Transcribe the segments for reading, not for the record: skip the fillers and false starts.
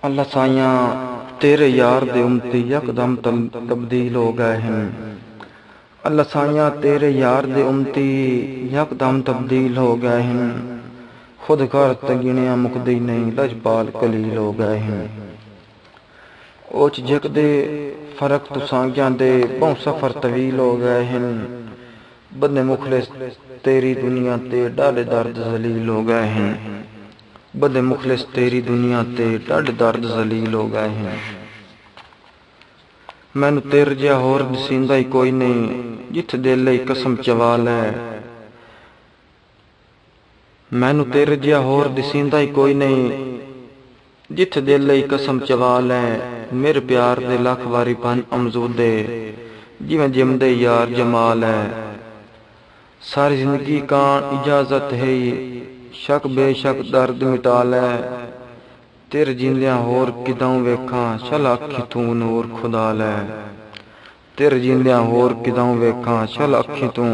अल्लाह साइयां तेरे यार दे उम्मती यकदम तब्दील हो गए हैं। अल्लाह साइयां तेरे यार दे उम्मती यकदम तब्दील हो गए हैं। खुद घर तगिणिया मुकदी नहीं लजपाल कलील हो गए हैं। ओच जगदे फर्क तुसांग्यां दे बहु सफर तवील हो गए हैं। बदे मुखलिस तेरी दुनिया ते डाले दर्द जलील हो गए हैं। बदे मुखलिस तेरी दुनिया ते डाले दर्द जलील हो गए हैं। मैनू तेरे जिहा होर दसींदा ही कोई नहीं जिथे दिल लई कसम चवा लै। मैनू तेरे जिहा होर दसींदा ही कोई नहीं जिथे दिल लई कसम चवा लै। मेरे प्यार दे लख वारी पन अमजूदे जिवें जिमदे यार जमाल है। सारी जिंदगी कान इजाजत है शक बेशक दर्द मिटा लै। तेरे जिंदियां होर किदों वेखां चल अखी तू नूर खुदा लै। तेरे जिंदियां होर किदों वेखां चल अखी तू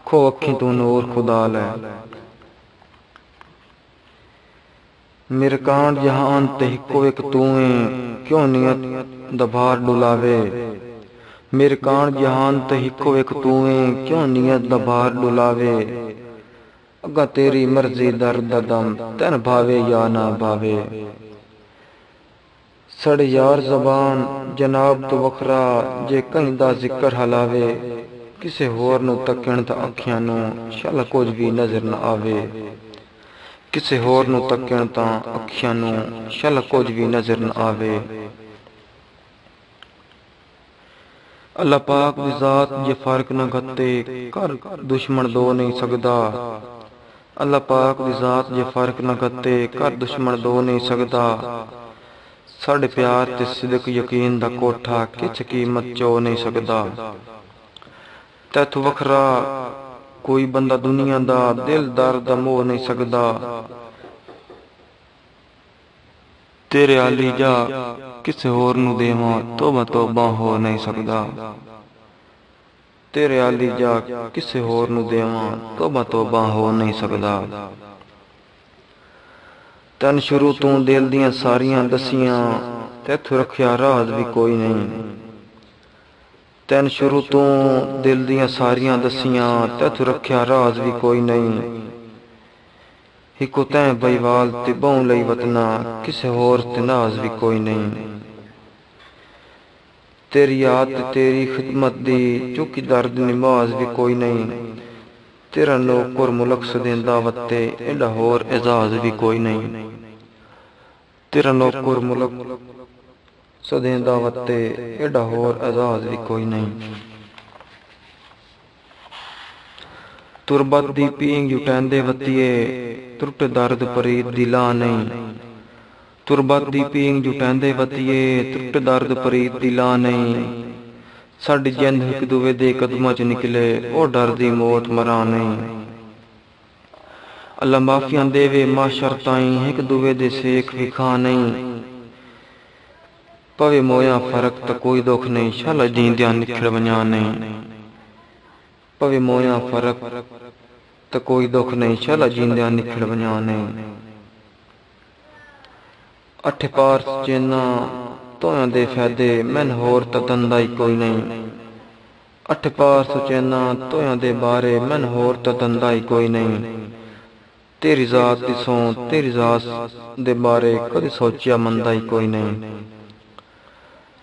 खो अखी तू नूर खुदा लै। मेरे कांड जहान ते हिको एक तू है क्यों नियत दबार डुलावे। मेरे कांड जहान ते हिको एक तू है क्यों नियत दबार डुलावे। अगा तेरी मर्जी दर्द दम तन भावे या ना भावे। सड़ यार जबान जनाब तो वखरा जे कहीं दा जिक्र हलावे। किसे होर नू तकण ता अखियां नू शल कुछ भी नजर न आवे। किसे होर नू तकण ता अखियां नू शल कुछ भी नजर न आवे। अल्लाह पाक दी जात जे फर्क न गत्ते कर दुश्मन दो नहीं सकदा। अल्लाह पाक दी जात जे फर्क न गत्ते कर दुश्मन दो नहीं सकदा। साढ़े प्यार ते सिदक यकीन दा कोठा किछ कीमत चो नहीं सकदा। तैथू वखरा कोई बंदा दुनिया दा दिल दर्द दा मोह नहीं सकदा। तेरे आली जा किसे होर नू देवां तोबा हो नहीं सकदा। तेरे आली जा किसे होर नू देवां तोबा हो नहीं सकदा। तन शुरू तू दिल दियां सारियां दसियां तैथू रखिया राज भी कोई नहीं। तैन शुरू तू दिल दियां सारियां दसियां तैथू रखिया राज भी कोई नहीं। हिको तैं बईवाल ते बहु लई वतना किसे होर ते नाज भी कोई नहीं। तेरी याद ते तेरी खिदमत दी चुकी दर्द निमाज भी कोई नहीं। तेरा नौकर मुलक सदेंदा वत्ते एडा होर एजाज भी कोई नहीं। तेरा नौकर मुलक सदेंदा वत्ते एडा होर एजाज भी कोई नहीं। तुरबत दी पींग जुटैंदे वतिए त्रुट दर्द परीत दिला नहीं। तुरबत दी पींग जुटैंदे वतिए त्रुट दर्द परीत दिला नहीं। साडी जिंद एक दुए दे कदमां च निकले ओ डर दी मौत मरा नहीं। अल्लाह माफियां देवे माशर ताईं एक दुए दे सेख विखा नहीं। पवे मोया फर्क त कोई दुख नहीं शाला जींदियां निखड़ वञा नहीं। पवे मोया फर्क त कोई दुख नहीं शाला जींदियां निखड़ वञा नहीं। अठे पार चेना तोयां दे फैदे मैन होर त दंदा ही कोई नहीं। अठे पार सुचैना तोयां दे बारे मैन होर त दंदा ही कोई नहीं। तेरी जात दी सौ तेरी जात दे बारे कदी सोचिया मंदा ही कोई नहीं।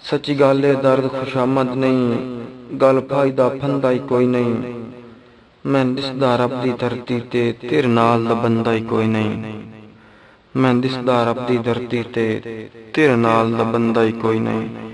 सच्ची गल है दर्द खुशामद नहीं गल फायदा फंदा ही कोई नहीं। मैं दिसदा रब दी धरती ते तेरे नाल दा बंदा ही कोई नहीं। मैं दिसदा रब दी धरती ते तेरे नाल दा बंदा ही कोई नहीं।